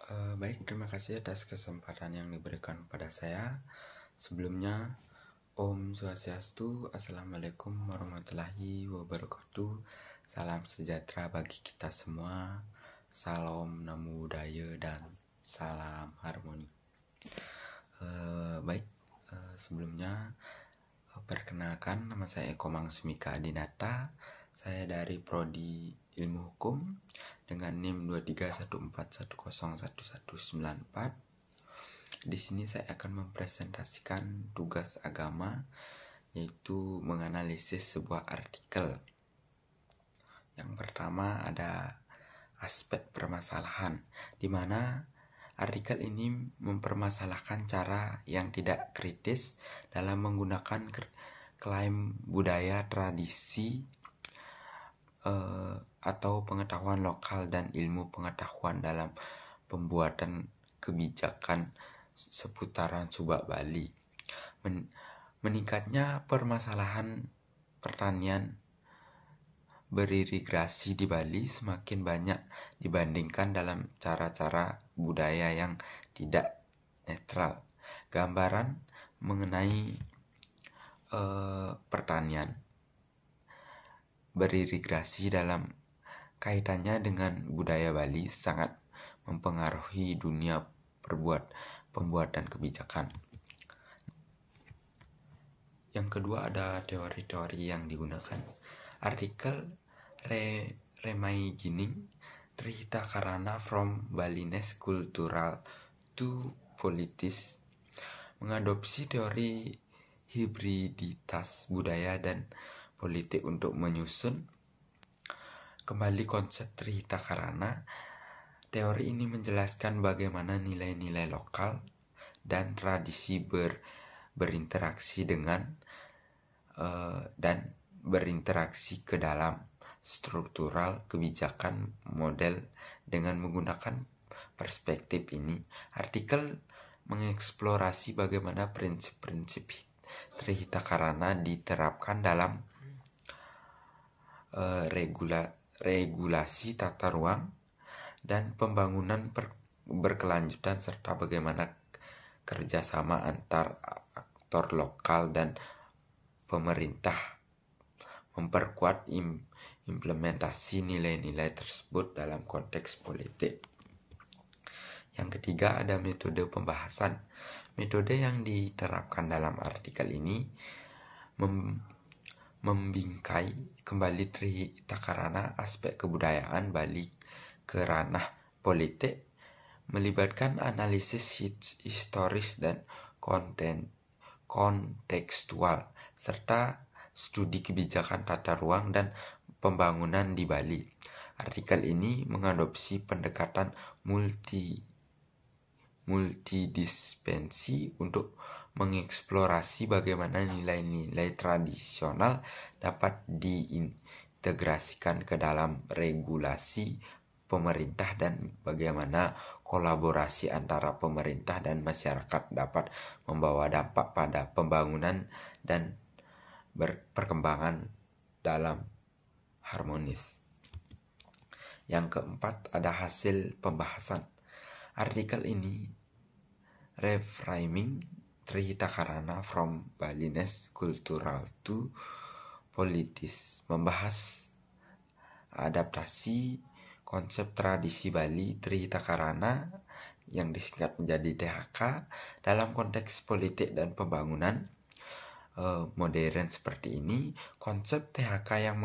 Baik, terima kasih atas kesempatan yang diberikan pada saya. Sebelumnya, Om Swastiastu, Assalamualaikum warahmatullahi wabarakatuh. Salam sejahtera bagi kita semua. Salam Namo Buddhaya dan salam harmoni. Sebelumnya perkenalkan, nama saya Eko Mangsumika Adinata. Saya dari Prodi Ilmu Hukum dengan NIM 2314101194. Di sini saya akan mempresentasikan tugas agama, yaitu menganalisis sebuah artikel. Yang pertama ada aspek permasalahan, di mana artikel ini mempermasalahkan cara yang tidak kritis dalam menggunakan klaim budaya, tradisi, atau pengetahuan lokal dan ilmu pengetahuan dalam pembuatan kebijakan seputaran Subak Bali. Meningkatnya permasalahan pertanian beririgasi di Bali semakin banyak dibandingkan dalam cara-cara budaya yang tidak netral. Gambaran mengenai pertanian beririgasi dalam kaitannya dengan budaya Bali sangat mempengaruhi dunia pembuatan kebijakan. Yang kedua ada teori-teori yang digunakan. Artikel Remai Gining Trihita Karana from Balinese Cultural to Politics mengadopsi teori hibriditas budaya dan politik untuk menyusun kembali konsep Trihita Karana. Teori ini menjelaskan bagaimana nilai-nilai lokal dan tradisi berinteraksi dengan dan berinteraksi ke dalam struktural kebijakan model. Dengan menggunakan perspektif ini, artikel mengeksplorasi bagaimana prinsip-prinsip Trihita Karana diterapkan dalam regulasi tata ruang dan pembangunan berkelanjutan, serta bagaimana kerjasama antar aktor lokal dan pemerintah memperkuat implementasi nilai-nilai tersebut dalam konteks politik. Yang ketiga ada metode pembahasan. Metode yang diterapkan dalam artikel ini membingkai kembali Trihita Karana aspek kebudayaan Bali ke ranah politik, melibatkan analisis historis dan kontekstual, serta studi kebijakan tata ruang dan pembangunan di Bali. Artikel ini mengadopsi pendekatan multidispensi untuk mengeksplorasi bagaimana nilai-nilai tradisional dapat diintegrasikan ke dalam regulasi pemerintah dan bagaimana kolaborasi antara pemerintah dan masyarakat dapat membawa dampak pada pembangunan dan perkembangan dalam harmonis. Yang keempat ada hasil pembahasan. Artikel ini reframing Trihita Karana from Balinese Cultural to Politics, membahas adaptasi konsep tradisi Bali Trihita Karana yang disingkat menjadi THK dalam konteks politik dan pembangunan modern seperti ini. Konsep THK yang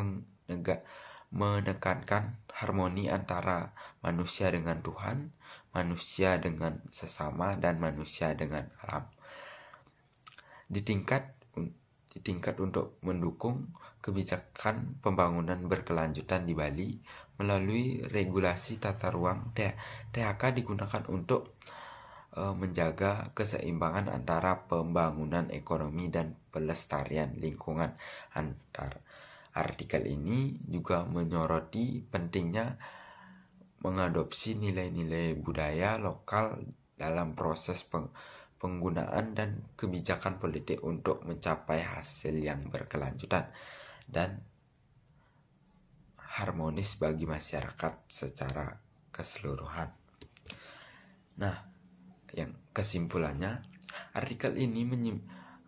menekankan harmoni antara manusia dengan Tuhan, manusia dengan sesama, dan manusia dengan alam. Di tingkat untuk mendukung kebijakan pembangunan berkelanjutan di Bali melalui regulasi tata ruang, THK digunakan untuk menjaga keseimbangan antara pembangunan ekonomi dan pelestarian lingkungan. Artikel ini juga menyoroti pentingnya mengadopsi nilai-nilai budaya lokal dalam proses penggunaan dan kebijakan politik untuk mencapai hasil yang berkelanjutan dan harmonis bagi masyarakat secara keseluruhan. Nah, yang kesimpulannya, artikel ini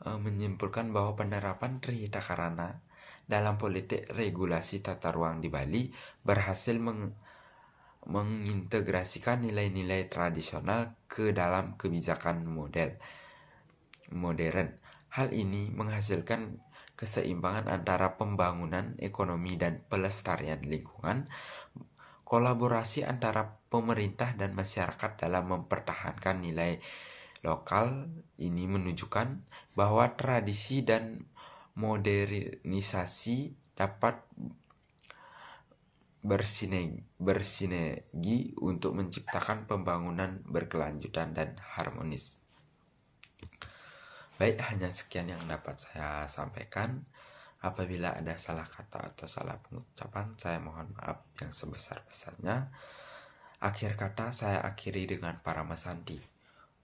menyimpulkan bahwa penerapan Trihita Karana dalam politik regulasi tata ruang di Bali berhasil mengintegrasikan nilai-nilai tradisional ke dalam kebijakan modern. Hal ini menghasilkan keseimbangan antara pembangunan ekonomi dan pelestarian lingkungan, kolaborasi antara pemerintah dan masyarakat dalam mempertahankan nilai lokal. Ini menunjukkan bahwa tradisi dan modernisasi dapat bersinergi untuk menciptakan pembangunan berkelanjutan dan harmonis. Baik, hanya sekian yang dapat saya sampaikan. Apabila ada salah kata atau salah pengucapan, saya mohon maaf yang sebesar-besarnya. Akhir kata saya akhiri dengan Parama Sandi.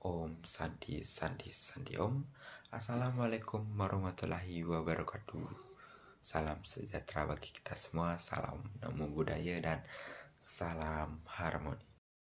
Om Santi Santi Santi Om. Assalamualaikum warahmatullahi wabarakatuh. Salam sejahtera bagi kita semua, salam namo buddhaya, dan salam harmoni.